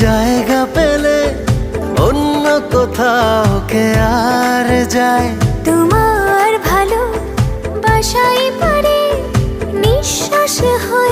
জায়গা পেলে অন্য কোথাও কে আর যায়। তোমার ভালো বাসাই পারে নিঃশ্বাস হয়।